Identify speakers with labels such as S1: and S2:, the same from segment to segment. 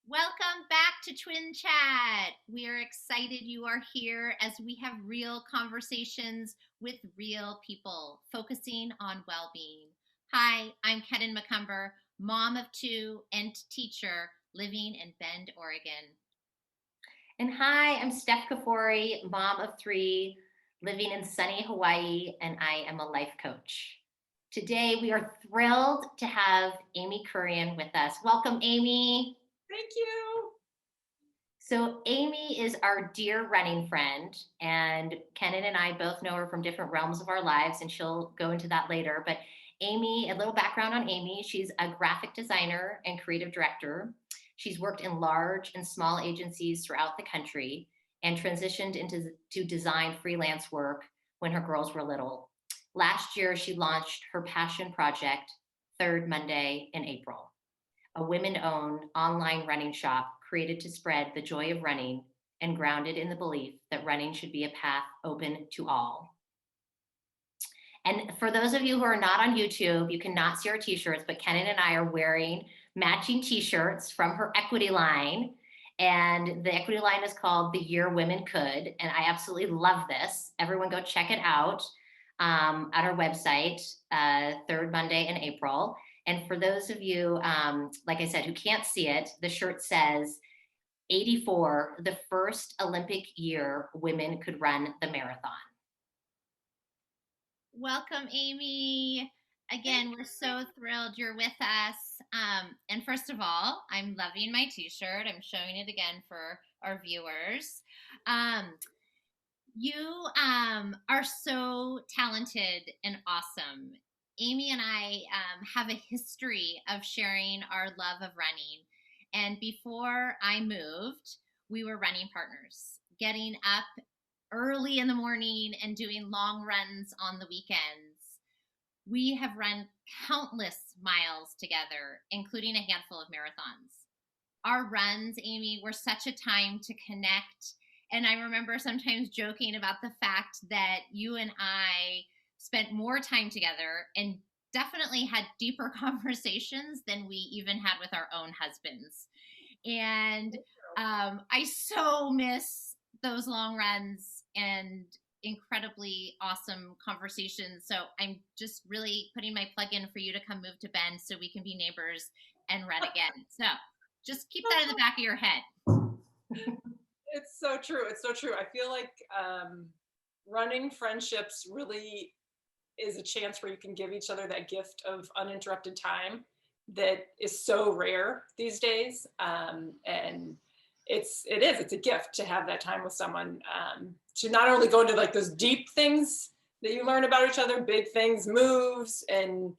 S1: Welcome back to Twin Chat. We are excited you are here as we have real conversations with real people focusing on well being. Hi, I'm Kenan McCumber, mom of two and teacher living in Bend, Oregon.
S2: And hi, I'm Steph Kafori, mom of three, living in sunny Hawaii, and I am a life coach. Today, we are thrilled to have Amie Kurian with us. Welcome, Amie.
S3: Thank you.
S2: So, Amie is our dear running friend, and Kenan and I both know her from different realms of our lives, and she'll go into that later. But Amie, a little background on Amie, she's a graphic designer and creative director. She's worked in large and small agencies throughout the country and transitioned into to design freelance work when her girls were little. Last year, she launched her passion project, Third Monday in April, a women owned online running shop created to spread the joy of running and grounded in the belief that running should be a path open to all. And for those of you who are not on YouTube, you cannot see our t shirts, but Kenan and I are wearing matching t shirts from her equity line. And the equity line is called The Year Women Could. And I absolutely love this. Everyone go check it out at our website, Third Monday in April. And for those of you, like I said, who can't see it, the shirt says 84, the first Olympic year women could run the marathon.
S1: Welcome, Amie. Again, we're so thrilled you're with us. And first of all, I'm loving my t shirt. I'm showing it again for our viewers. Um, you are so talented and awesome. Amie and I have a history of sharing our love of running. And before I moved, we were running partners, getting up early in the morning and doing long runs on the weekends. We have run countless miles together, including a handful of marathons. Our runs, Amie, were such a time to connect. And I remember sometimes joking about the fact that you and I spent more time together and definitely had deeper conversations than we even had with our own husbands. And I so miss those long runs and incredibly awesome conversations. So I'm just really putting my plug in for you to come move to Bend so we can be neighbors and run again. So just keep that in the back of your head.
S3: It's so true. It's so true. I feel like running friendships really is a chance where you can give each other that gift of uninterrupted time that is so rare these days. And it's a gift to have that time with someone, to not only go into like those deep things that you learn about each other, big things, moves, and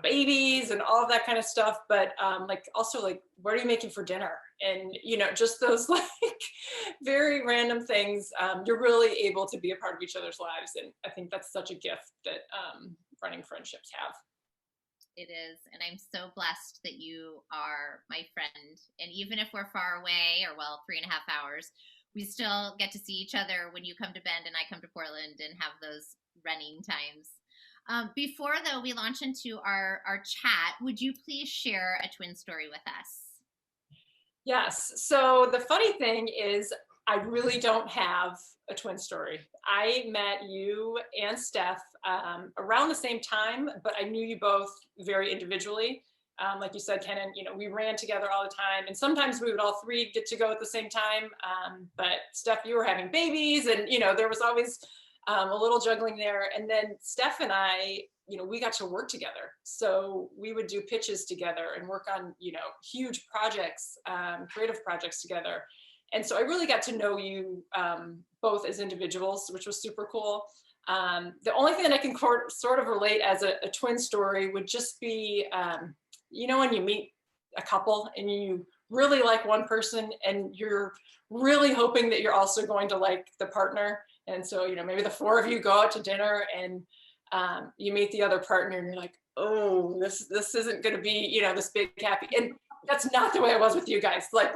S3: babies and all of that kind of stuff, but like also like what are you making for dinner, and just those like very random things. You're really able to be a part of each other's lives, and I think that's such a gift that running friendships have.
S1: It is. And I'm so blessed that you are my friend. And even if we're far away, or well, 3.5 hours, we still get to see each other when you come to Bend and I come to Portland and have those running times. Before, though, we launch into our chat, would you please share a twin story with us?
S3: Yes. So the funny thing is, I really don't have a twin story. I met you and Steph around the same time, but I knew you both very individually. Like you said, Kenan, we ran together all the time, and sometimes we would all three get to go at the same time. But Steph, you were having babies, and there was always a little juggling there. And then Steph and I, we got to work together. So we would do pitches together and work on, huge projects, creative projects together. And so I really got to know you both as individuals, which was super cool. The only thing that I can sort of relate as a twin story would just be, when you meet a couple and you really like one person and you're really hoping that you're also going to like the partner. And so, maybe the four of you go out to dinner and you meet the other partner and you're like, oh, this isn't going to be, this big happy. And that's not the way I was with you guys. Like,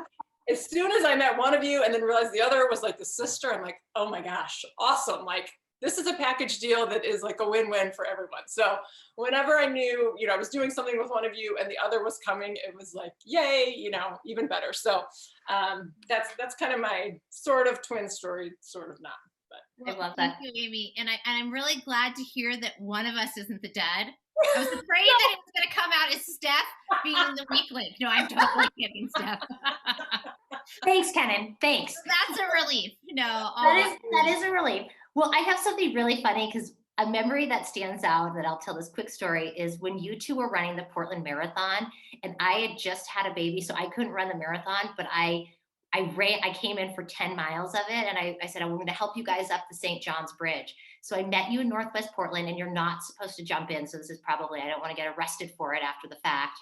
S3: as soon as I met one of you and then realized the other was like the sister, I'm like, oh my gosh, awesome. Like, this is a package deal that is like a win-win for everyone. So whenever I knew, I was doing something with one of you and the other was coming, it was like, yay, even better. So that's kind of my sort of twin story, sort of not.
S2: I
S1: Well,
S2: love
S1: thank
S2: that.
S1: you, Amy. And I'm really glad to hear that one of us isn't the dad. I was afraid that it was going to come out as Steph being the weak link. No, I'm totally kidding, Steph.
S2: Thanks, Kenan. Thanks.
S1: That's a relief. No,
S2: That is a relief. Well, I have something really funny because a memory that stands out that I'll tell this quick story is when you two were running the Portland Marathon, and I had just had a baby, so I couldn't run the marathon, but I came in for 10 miles of it, and I said, I'm going to help you guys up the St. John's Bridge. So I met you in Northwest Portland, and you're not supposed to jump in. So this is probably, I don't want to get arrested for it after the fact,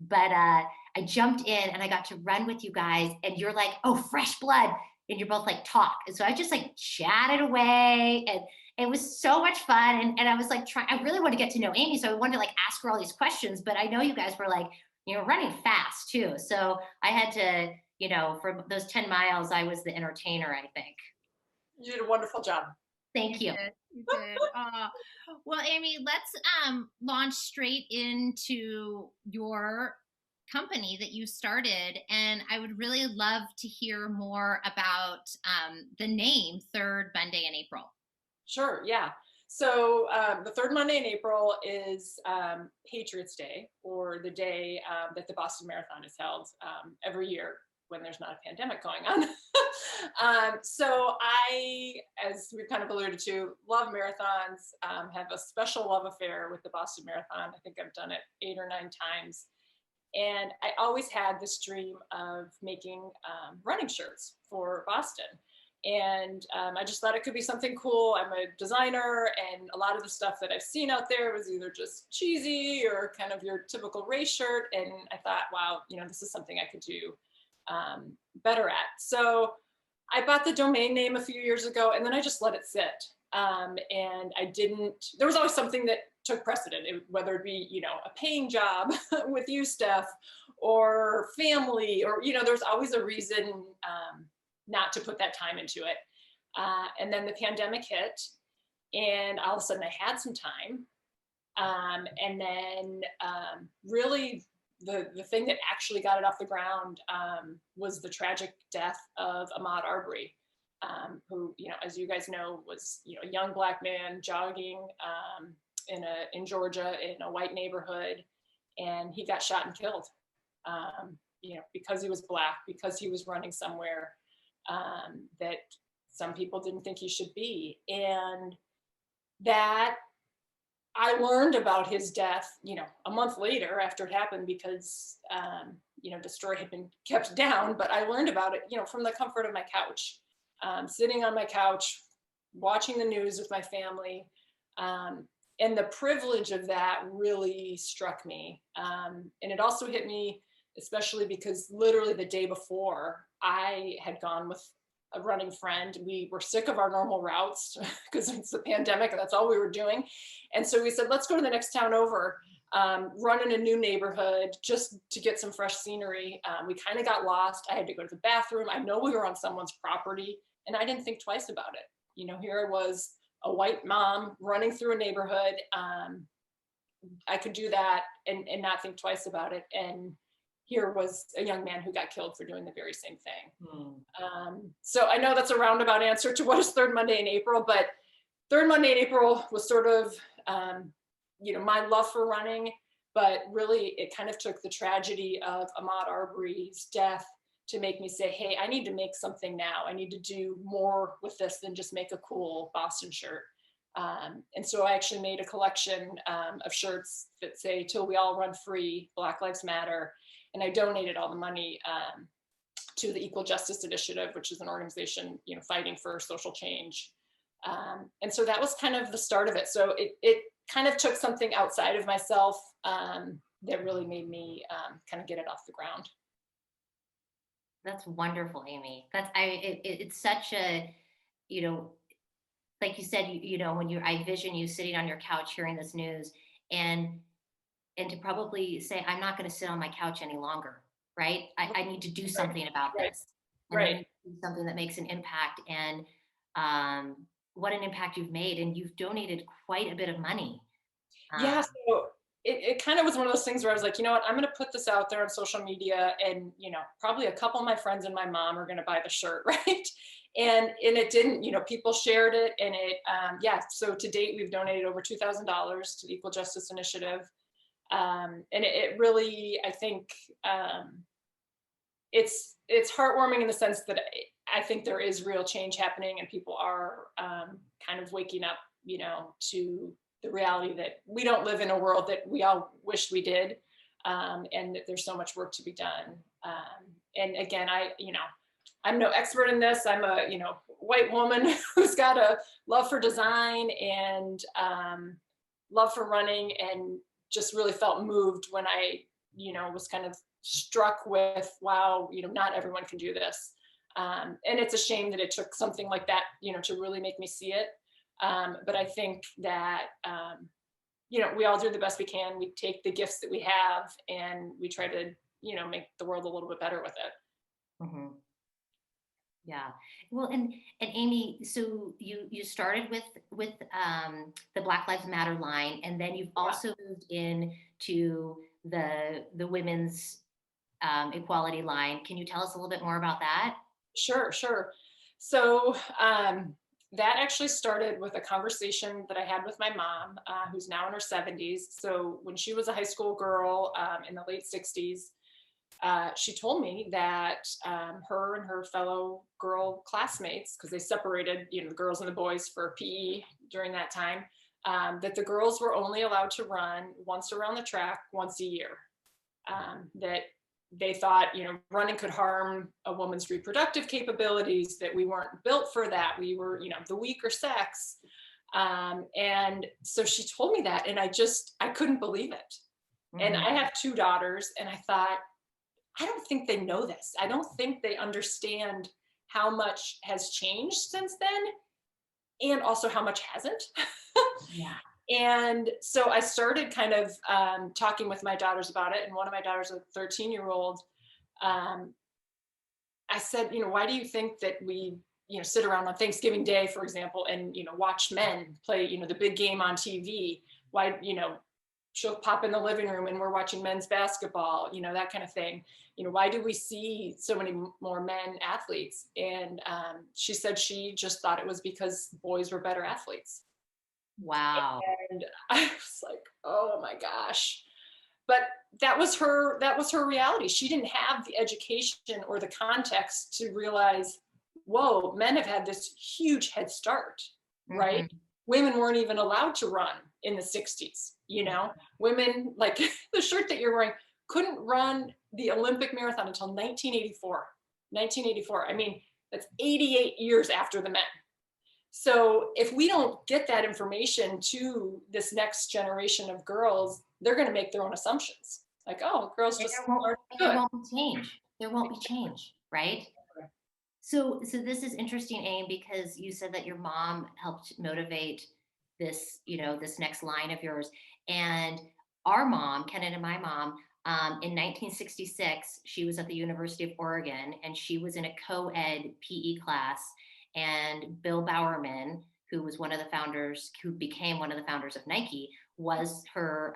S2: But I jumped in and I got to run with you guys, and you're like, oh, fresh blood. And you're both like, talk. And so I just like chatted away, and it was so much fun. And I was like, I really want to get to know Amy. So I wanted to like ask her all these questions, but I know you guys were like, running fast too. So I had to, for those 10 miles, I was the entertainer, I think.
S3: You did a wonderful job.
S2: Thank you.
S1: You did. Well, Amy, let's launch straight into your company that you started, and I would really love to hear more about the name Third Monday in April.
S3: Sure, yeah. So the third Monday in April is Patriots Day, or the day that the Boston Marathon is held every year when there's not a pandemic going on. So I, as we've kind of alluded to, love marathons, have a special love affair with the Boston Marathon. I think I've done it 8 or 9 times. And I always had this dream of making running shirts for Boston. And I just thought it could be something cool. I'm a designer, and a lot of the stuff that I've seen out there was either just cheesy or kind of your typical race shirt. And I thought, wow, this is something I could do better at. So I bought the domain name a few years ago, and then I just let it sit. And there was always something that took precedent, whether it be, a paying job with you, Steph, or family, or, there's always a reason not to put that time into it. And then the pandemic hit, and all of a sudden I had some time. And then really the thing that actually got it off the ground was the tragic death of Ahmaud Arbery, who, as you guys know, was, a young Black man jogging in Georgia in a white neighborhood, and he got shot and killed, because he was Black, because he was running somewhere that some people didn't think he should be. And that I learned about his death, a month later after it happened, because, the story had been kept down, but I learned about it, from the comfort of my couch, sitting on my couch, watching the news with my family. And the privilege of that really struck me. And it also hit me, especially because literally the day before, I had gone with a running friend. We were sick of our normal routes because it's the pandemic and that's all we were doing. And so we said, let's go to the next town over, run in a new neighborhood just to get some fresh scenery. We kind of got lost. I had to go to the bathroom. I know we were on someone's property, and I didn't think twice about it. Here I was, a white mom running through a neighborhood. I could do that and not think twice about it. And here was a young man who got killed for doing the very same thing. So I know that's a roundabout answer to what is Third Monday in April, but Third Monday in April was sort of, my love for running, but really it kind of took the tragedy of Ahmaud Arbery's death to make me say, hey, I need to make something now. I need to do more with this than just make a cool Boston shirt. And so I actually made a collection of shirts that say, till we all run free, Black Lives Matter. And I donated all the money to the Equal Justice Initiative, which is an organization, fighting for social change. And so that was kind of the start of it. So it kind of took something outside of myself that really made me kind of get it off the ground.
S2: That's wonderful, Amy. It's such a, like you said, when I vision you sitting on your couch hearing this news, and to probably say, I'm not going to sit on my couch any longer, right? I need to do something about this. And I need to do something that makes an impact. And what an impact you've made, and you've donated quite a bit of money.
S3: Yeah,
S2: Um,
S3: so it kind of was one of those things where I was like, you know what, I'm going to put this out there on social media, and probably a couple of my friends and my mom are going to buy the shirt, right? And it didn't, people shared it, and it yeah. So to date, we've donated over $2,000 to the Equal Justice Initiative, and it really, I think, it's heartwarming in the sense that I think there is real change happening, and people are kind of waking up, to the reality that we don't live in a world that we all wish we did, and that there's so much work to be done. And again, I'm no expert in this. I'm a white woman who's got a love for design and love for running, and just really felt moved when I was kind of struck with, wow, not everyone can do this. And it's a shame that it took something like that, to really make me see it. But I think that, we all do the best we can. We take the gifts that we have and we try to, make the world a little bit better with it.
S2: mhm. Yeah. Well, and Amy, so you started with the Black Lives Matter line, and then you've
S3: Yeah,
S2: also moved in to the women's equality line. Can you tell us a little bit more about that?
S3: sure, sure. So that actually started with a conversation that I had with my mom, who's now in her 70s. So when she was a high school girl in the late 60s, she told me that her and her fellow girl classmates, because they separated, the girls and the boys for PE during that time, that the girls were only allowed to run once around the track once a year. That they thought, running could harm a woman's reproductive capabilities, that we weren't built for that. We were, the weaker sex. And so she told me that, and I couldn't believe it. And I
S2: Mhm.
S3: have two daughters, and I thought, I don't think they know this. I don't think they understand how much has changed since then, and also how much hasn't.
S2: Yeah.
S3: And so I started kind of talking with my daughters about it. And one of my daughters, a 13-year-old, um, I said, why do you think that we, sit around on Thanksgiving Day, for example, and, watch men play, the big game on TV? Why, she'll pop in the living room and we're watching men's basketball, that kind of thing. Why do we see so many more men athletes? And she said she just thought it was because boys were better athletes.
S2: Wow.
S3: And I was like, oh my gosh. But that was her reality. She didn't have the education or the context to realize, whoa, men have had this huge head start, right?
S2: Mhm.
S3: Women weren't even allowed to run in the 60s, women, like the shirt that you're wearing, couldn't run the Olympic marathon until 1984. I mean, that's 88 years after the men. So if we don't get that information to this next generation of girls, they're going to make their own assumptions. Like, oh, girls
S2: And
S3: just
S2: there won't
S3: aren't
S2: and there
S3: good.
S2: won't be change. There won't be change, right? So this is interesting, Aim, because you said that your mom helped motivate this, this next line of yours. And our mom, Kenan and my mom, in 1966, she was at the University of Oregon, and she was in a co-ed PE class. And Bill Bowerman, who became one of the founders of Nike, was her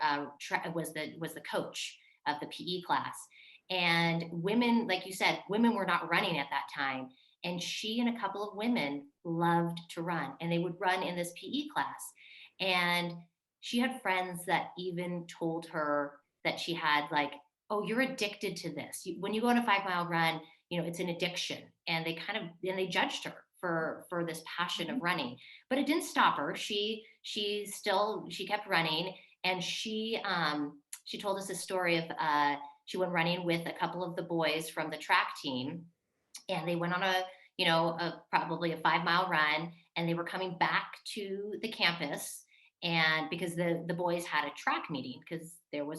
S2: was the coach of the PE class. And women, like you said, women were not running at that time. And she and a couple of women loved to run, and they would run in this PE class. And she had friends that even told her that she had, like, oh, you're addicted to this. When you go on a 5 mile run, it's an addiction. And they judged her for this passion of running. But it didn't stop her. She kept running. And she told us a story of she went running with a couple of the boys from the track team, and they went on probably a 5 mile run, and they were coming back to the campus. And because the boys had a track meeting, because there were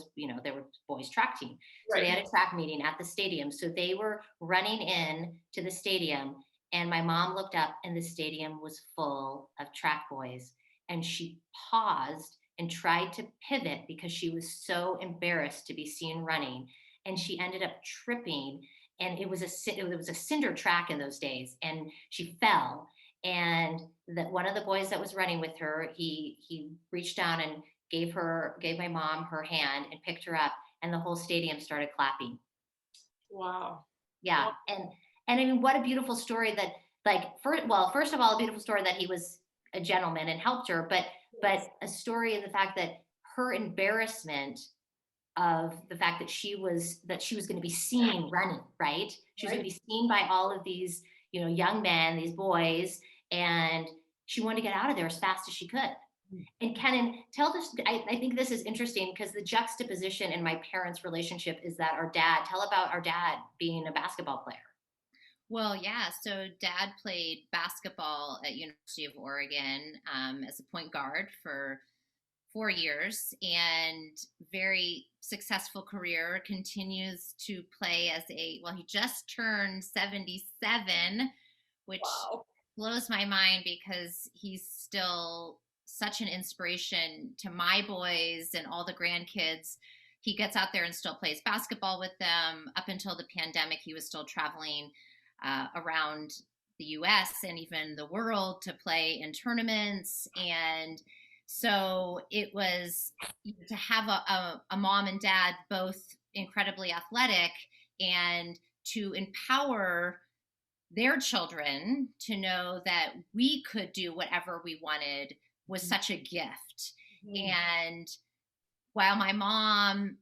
S2: boys track team, so they
S3: Right.
S2: had a track meeting at the stadium, so they were running in to the stadium. And my mom looked up, and the stadium was full of track boys, and she paused and tried to pivot because she was so embarrassed to be seen running, and she ended up tripping. And it was a cinder track in those days, and she fell, And that one of the boys that was running with her, he reached down and gave my mom her hand and picked her up, and the whole stadium started clapping.
S3: Wow.
S2: Yeah. And I mean, what a beautiful story that, like, first of all, a beautiful story that he was a gentleman and helped her, but a story of the fact that her embarrassment of the fact that she was going to be seen running, right? She was going to be seen by all of these, young men, these boys, and she wanted to get out of there as fast as she could. And Kenan, tell this. I think this is interesting because the juxtaposition in my parents' relationship is that tell about our dad being a basketball player.
S1: Well, yeah. So dad played basketball at University of Oregon as a point guard for 4 years, and very successful career. Continues to play as he just turned 77, which
S3: Wow.
S1: blows my mind because he's still such an inspiration to my boys and all the grandkids. He gets out there and still plays basketball with them. Up until the pandemic, he was still traveling around the US and even the world to play in tournaments. And so it was to have a mom and dad both incredibly athletic, and to empower their children to know that we could do whatever we wanted was such a gift. Mm-hmm. And while my mom,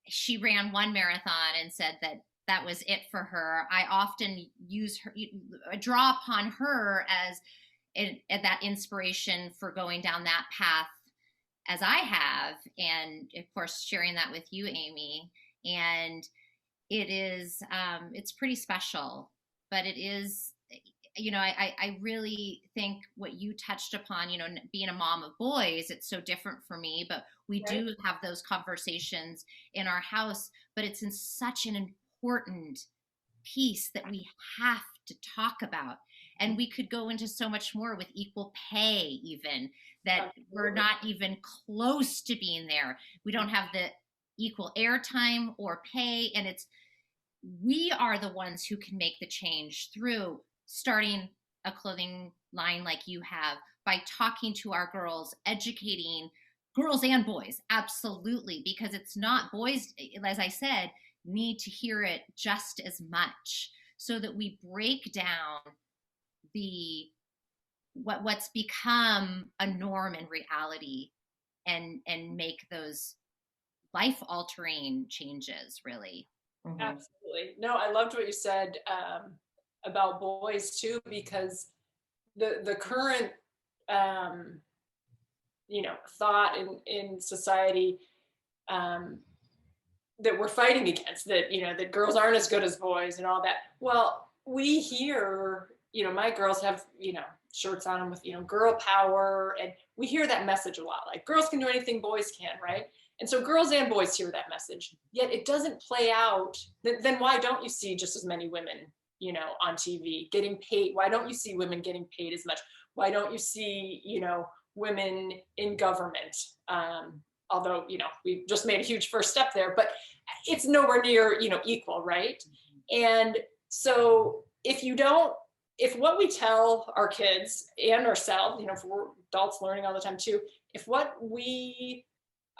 S1: she ran one marathon and said that was it for her, I often draw upon her as that inspiration for going down that path as I have, and of course sharing that with you, Amie. And it is it's pretty special, but it is, I really think what you touched upon, being a mom of boys, it's so different for me, but we do have those conversations in our house. But it's in such an important piece that we have to talk about. And we could go into so much more with equal pay, even that we're not even close to being there. We don't have the equal airtime or pay. And we are the ones who can make the change through starting a clothing line like you have, by talking to our girls, educating girls and boys. Absolutely. Because it's not boys, as I said, need to hear it just as much, so that we break down what's become a norm in reality, and make those life altering changes, really.
S3: Mm-hmm. Absolutely. No, I loved what you said about boys too, because the current thought in society that we're fighting against, that girls aren't as good as boys and all that. Well, we hear, my girls have, shirts on them with, girl power. And we hear that message a lot, like girls can do anything boys can, right? And so girls and boys hear that message, yet it doesn't play out. Then why don't you see just as many women, on TV getting paid? Why don't you see women getting paid as much? Why don't you see, women in government? Although, we just made a huge first step there, but it's nowhere near, equal, right? And so if what we tell our kids and ourselves, if we're adults learning all the time too, if what we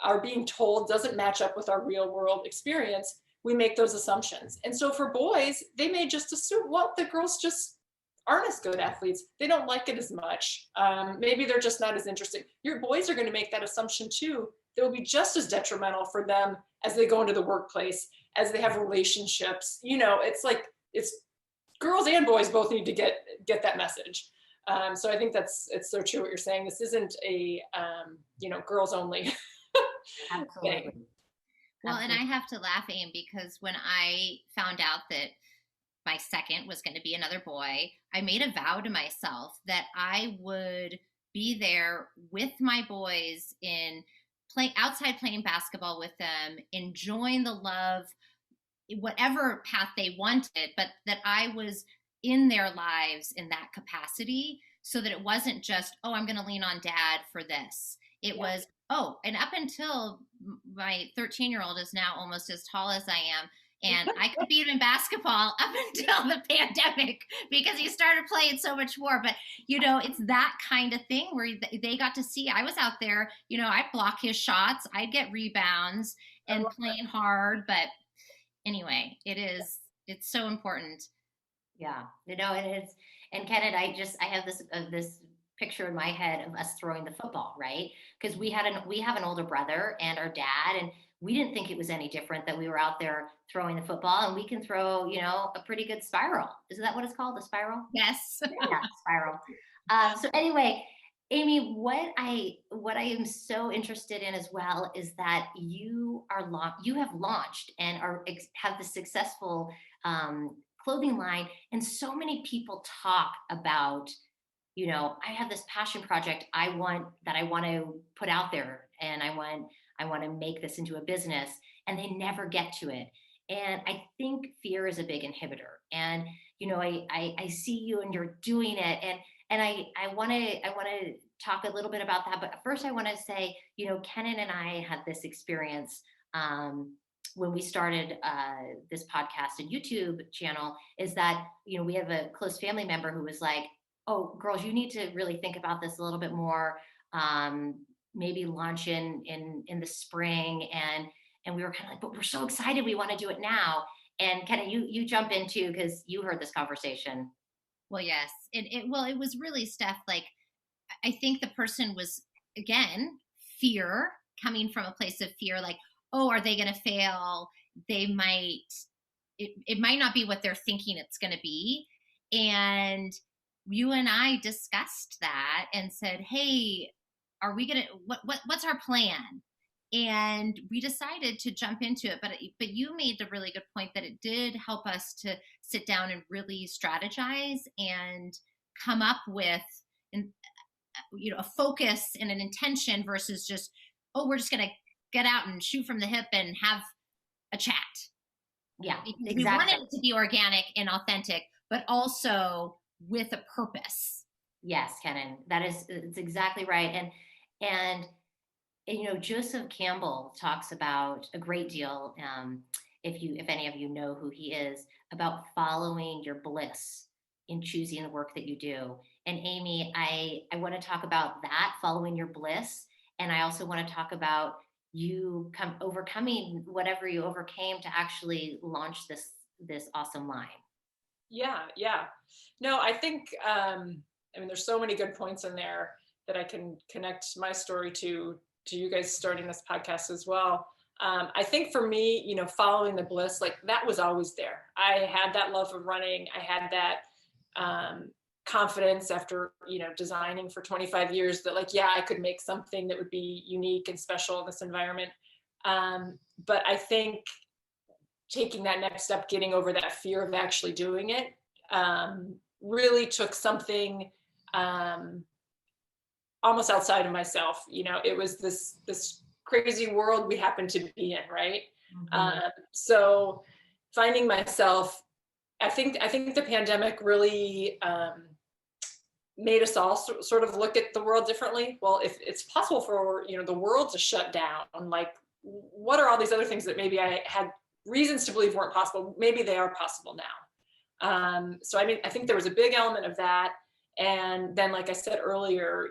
S3: are being told doesn't match up with our real world experience, we make those assumptions. And so for boys, they may just assume, well, the girls just aren't as good athletes. They don't like it as much. Maybe they're just not as interesting. Your boys are going to make that assumption too. That will be just as detrimental for them as they go into the workplace, as they have relationships. It's girls and boys both need to get that message. So I think it's so true what you're saying. This isn't a girls only.
S2: Absolutely.
S1: Well, and I have to laugh, Aim, because when I found out that my second was going to be another boy, I made a vow to myself that I would be there with my boys in outside playing basketball with them, enjoying the love, whatever path they wanted, but that I was in their lives in that capacity, so that it wasn't just, oh, I'm going to lean on dad for this. It was, oh, and up until my 13-year-old is now almost as tall as I am, And I could beat him in basketball up until the pandemic because he started playing so much more. But, it's that kind of thing where they got to see I was out there, I'd block his shots, I'd get rebounds and playing hard. But anyway, it's so important.
S2: Yeah, and Ken and I have this picture in my head of us throwing the football, right? Because we have an older brother and our dad, and we didn't think it was any different that we were out there throwing the football, and we can throw, a pretty good spiral. Isn't that what it's called, a spiral?
S1: Yes.
S2: Yeah, spiral. So anyway, Amie, what I am so interested in as well is that you have launched and have the successful clothing line, and so many people talk about, I have this passion project I want to put out there, and I want to make this into a business, and they never get to it. And I think fear is a big inhibitor. And I see you and you're doing it, and I want to talk a little bit about that. But first, I want to say, Kenan and I had this experience when we started this podcast and YouTube channel. Is that we have a close family member who was like, "Oh, girls, you need to really think about this a little bit more. Maybe launch in the spring." And we were kind of like, "But we're so excited, we want to do it now." And Kenan, you jump in too because you heard this conversation.
S1: Well, yes. It was really, Steph, like, I think the person was, again, fear, coming from a place of fear, like, oh, are they going to fail? It might not be what they're thinking it's going to be. And you and I discussed that and said, hey, are we going to, what's our plan? And we decided to jump into it. But you made the really good point that it did help us to sit down and really strategize and come up with a focus and an intention versus just, oh, we're just going to get out and shoot from the hip and have a chat.
S2: Yeah,
S1: because
S2: exactly.
S1: We wanted it to be organic and authentic, but also with a purpose.
S2: Yes, Kenan, it's exactly right. And Joseph Campbell talks about a great deal, if any of you know who he is, about following your bliss in choosing the work that you do. And Amie, I want to talk about that, following your bliss. And I also want to talk about you overcoming whatever you overcame to actually launch this awesome line.
S3: Yeah. No, I think, there's so many good points in there that I can connect my story to you guys starting this podcast as well. I think for me, following the bliss, like that was always there. I had that love of running. I had that confidence after, designing for 25 years that like, yeah, I could make something that would be unique and special in this environment. But I think taking that next step, getting over that fear of actually doing it, really took something almost outside of myself. It was this crazy world we happened to be in, right? Mm-hmm. So finding myself, I think the pandemic really made us all sort of look at the world differently. Well, if it's possible for the world to shut down, like what are all these other things that maybe I had reasons to believe weren't possible? Maybe they are possible now. So I think there was a big element of that. And then, like I said earlier,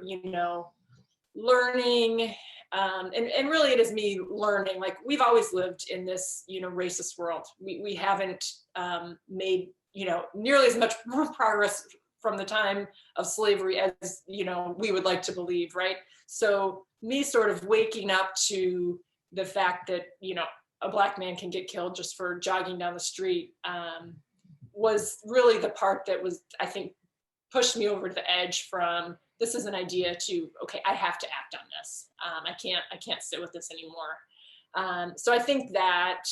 S3: learning, and really it is me learning. Like we've always lived in this, racist world. We haven't made, nearly as much progress from the time of slavery as, we would like to believe, right? So me sort of waking up to the fact that, a Black man can get killed just for jogging down the street was really the part that was, I think, pushed me over the edge from this is an idea to, okay, I have to act on this. I can't sit with this anymore. So I think that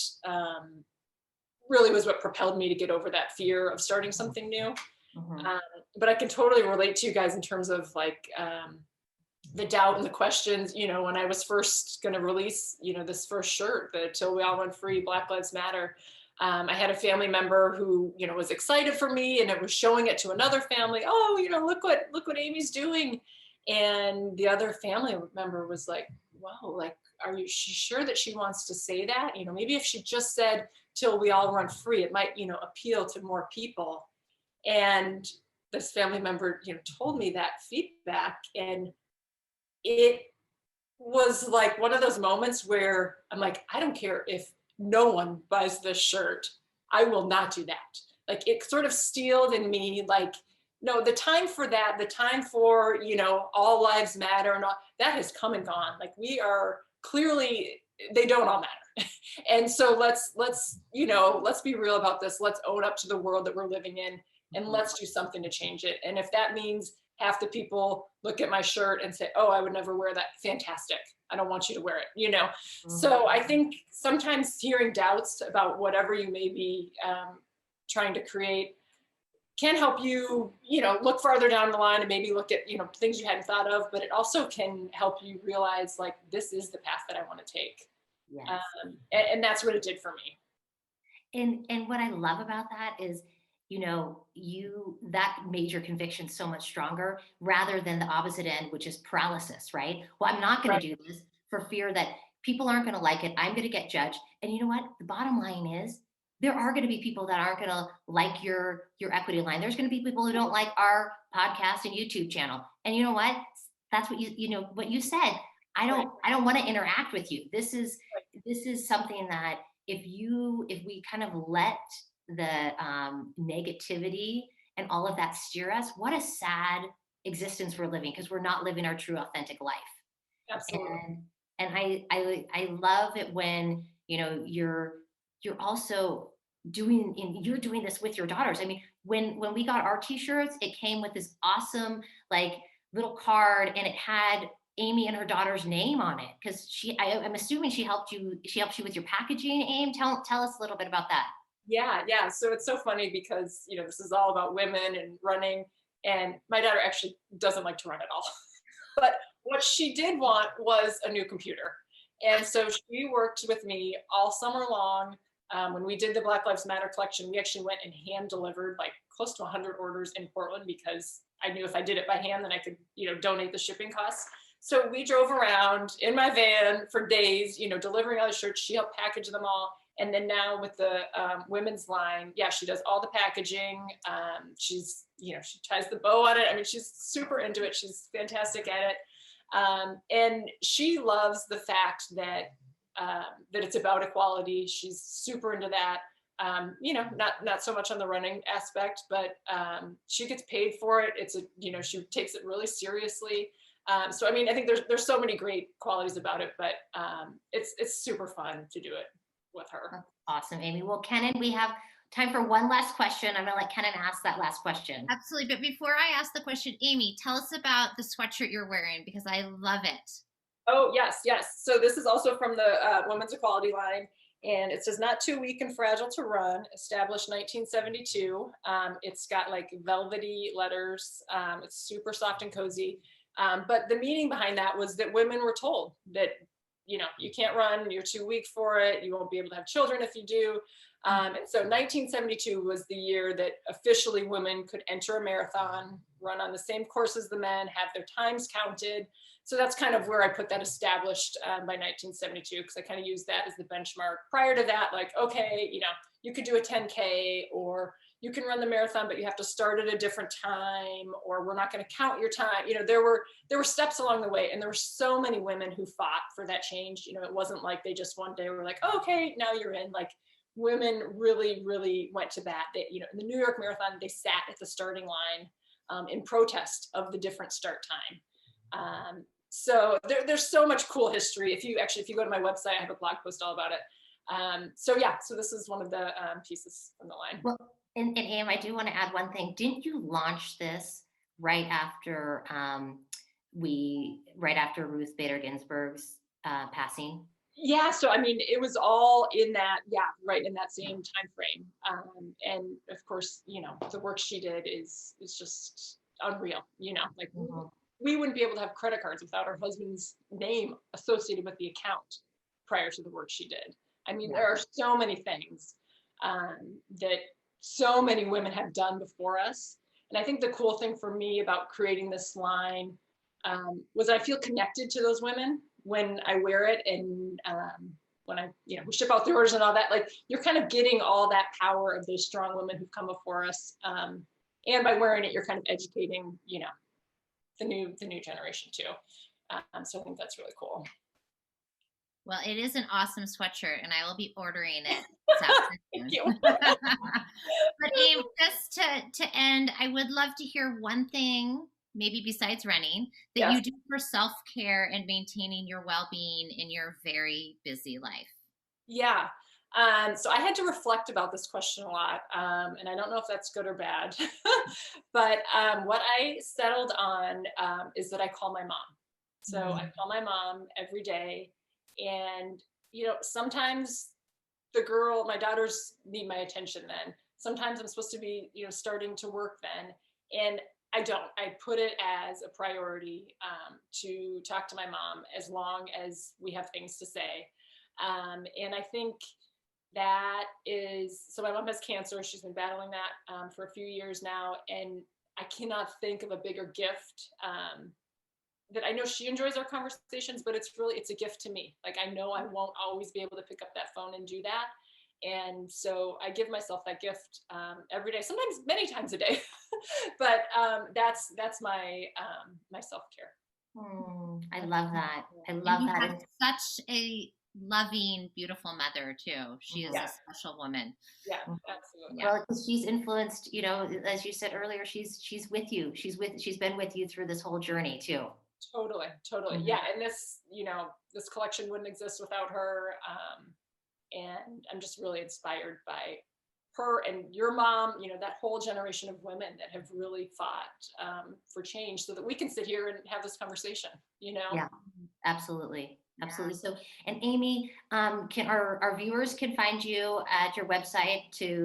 S3: really was what propelled me to get over that fear of starting something new. Mm-hmm. But I can totally relate to you guys in terms of like the doubt and the questions, when I was first going to release, this first shirt, the Till We All Run Free, Black Lives Matter. I had a family member who, was excited for me, and it was showing it to another family. Oh, look what Amie's doing. And the other family member was like, wow, like, are you sure that she wants to say that? Maybe if she just said till we all run free. It might, appeal to more people. And this family member, told me that feedback, and it was like one of those moments where I'm like, I don't care if no one buys this shirt, I will not do that. Like, it sort of steeled in me, like, no, the time for that, the time for, all lives matter and all that has come and gone. Like, we are clearly, they don't all matter. And so let's be real about this. Let's own up to the world that we're living in, and let's do something to change it. And if that means half the people look at my shirt and say, oh, I would never wear that, fantastic. I don't want you to wear it, So I think sometimes hearing doubts about whatever you may be trying to create can help you, look farther down the line and maybe look at, things you hadn't thought of, but it also can help you realize, like, this is the path that I want to take.
S2: Yes.
S3: And that's what it did for me.
S2: And what I love about that is, that made your conviction so much stronger rather than the opposite end, which is paralysis, right? Well, I'm not going to do this for fear that people aren't going to like it. I'm going to get judged. And you know what? The bottom line is there are going to be people that aren't going to like your equity line. There's going to be people who don't like our podcast and YouTube channel. And you know what? That's what what you said. I don't want to interact with you. This is something that if we kind of let the negativity and all of that steer us, what a sad existence we're living, because we're not living our true authentic life.
S3: Absolutely.
S2: And I love it when you're also you're doing this with your daughters. I mean, when we got our t-shirts, it came with this awesome like little card, and it had Amie and her daughter's name on it, because I'm assuming she helped you with your packaging. Amy, tell us a little bit about that.
S3: Yeah. So it's so funny because, this is all about women and running, and my daughter actually doesn't like to run at all. But what she did want was a new computer. And so she worked with me all summer long. When we did the Black Lives Matter collection, we actually went and hand delivered like close to 100 orders in Portland, because I knew if I did it by hand, then I could, donate the shipping costs. So we drove around in my van for days, delivering all the shirts. She helped package them all. And then now with the women's line, she does all the packaging. She's, she ties the bow on it. I mean, she's super into it. She's fantastic at it. And she loves the fact that it's about equality. She's super into that. Not so much on the running aspect, but she gets paid for it. She takes it really seriously. So I mean, I think there's so many great qualities about it, but it's super fun to do it with her.
S2: That's awesome, Amy. Well, Kenan, we have time for one last question. I'm gonna let Kenan ask that last question.
S1: Absolutely. But before I ask the question, Amy, tell us about the sweatshirt you're wearing, because I love it.
S3: Oh, yes. So this is also from the Women's Equality line, and it says, "Not too weak and fragile to run, established 1972. It's got like velvety letters. It's super soft and cozy. But the meaning behind that was that women were told that, you can't run, you're too weak for it, you won't be able to have children if you do. And so 1972 was the year that officially women could enter a marathon, run on the same course as the men, have their times counted. So that's kind of where I put that established by 1972, because I kind of used that as the benchmark. Prior to that, like, okay, you could do a 10K, or you can run the marathon, but you have to start at a different time, or we're not going to count your time. There were steps along the way, and there were so many women who fought for that change. It wasn't like they just one day were like, oh, okay, now you're in. Like, women really, really went to bat. They, in the New York Marathon, they sat at the starting line in protest of the different start time. So there's so much cool history. If you go to my website, I have a blog post all about it. So this is one of the pieces from the line.
S2: Well, and Am, I do want to add one thing. Didn't you launch this right after Ruth Bader Ginsburg's passing?
S3: Yeah, so I mean, it was all in that, right in that same time frame. And of course, the work she did is just unreal. Like, we wouldn't be able to have credit cards without her husband's name associated with the account prior to the work she did. I mean, there are so many things that so many women have done before us. And I think the cool thing for me about creating this line was I feel connected to those women when I wear it. And when I, we ship out the orders and all that, like you're kind of getting all that power of those strong women who've come before us. And by wearing it, you're kind of educating, the new generation too. So I think that's really cool.
S1: Well, it is an awesome sweatshirt, and I will be ordering it.
S3: Thank you.
S1: But Aim, just to end, I would love to hear one thing, maybe besides running, that you do for self-care and maintaining your well-being in your very busy life.
S3: Yeah. So I had to reflect about this question a lot, and I don't know if that's good or bad, but what I settled on is that I call my mom. So I call my mom every day, and sometimes my daughters need my attention then. Sometimes I'm supposed to be starting to work then, and I don't. I put it as a priority to talk to my mom as long as we have things to say, and I think that is, so my mom has cancer. She's been battling that for a few years now. And I cannot think of a bigger gift that I know she enjoys our conversations, but it's a gift to me. Like, I know I won't always be able to pick up that phone and do that. And so I give myself that gift every day, sometimes many times a day, but that's my self-care.
S2: I love that. I love
S1: you
S2: that.
S1: Have such a loving, beautiful mother too. She is a special woman.
S3: Yeah, absolutely.
S2: Well, because she's influenced, as you said earlier, she's with you. She's been with you through this whole journey too.
S3: Totally. Yeah. And this, this collection wouldn't exist without her. And I'm just really inspired by her and your mom, that whole generation of women that have really fought for change so that we can sit here and have this conversation,
S2: Yeah, absolutely. Absolutely. So, and Amie, can our viewers can find you at your website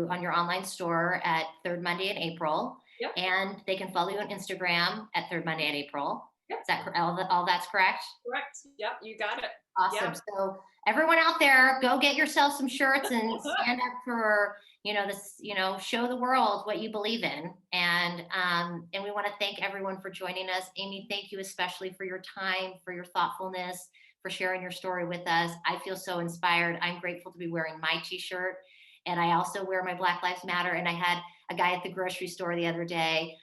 S2: on your online store at Third Monday in April.
S3: Yep.
S2: And they can follow you on Instagram at Third Monday in April.
S3: Yep.
S2: Is that all that's correct?
S3: Correct. Yep. You got it.
S2: Awesome.
S3: Yep.
S2: So everyone out there, go get yourself some shirts and stand up for, this, show the world what you believe in. And we want to thank everyone for joining us. Amie, thank you especially for your time, for your thoughtfulness, for sharing your story with us. I feel so inspired. I'm grateful to be wearing my t-shirt. And I also wear my Black Lives Matter. And I had a guy at the grocery store the other day.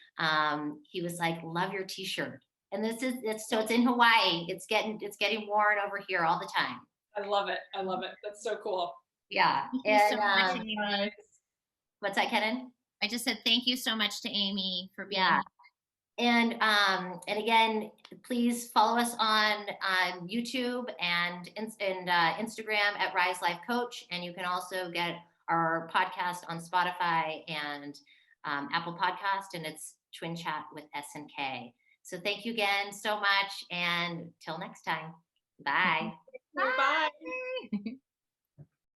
S2: He was like, love your t-shirt. And it's in Hawaii. It's getting worn over here all the time.
S3: I love it. That's so cool.
S2: Yeah.
S1: Thank you so much, Amie.
S2: What's that, Kenan?
S1: I just said thank you so much to Amie for being
S2: here. And again, please follow us on YouTube and Instagram at Rise Life Coach. And you can also get our podcast on Spotify and Apple Podcast, and it's Twin Chat with S&K. So thank you again so much, and till next time. Bye.
S3: Bye.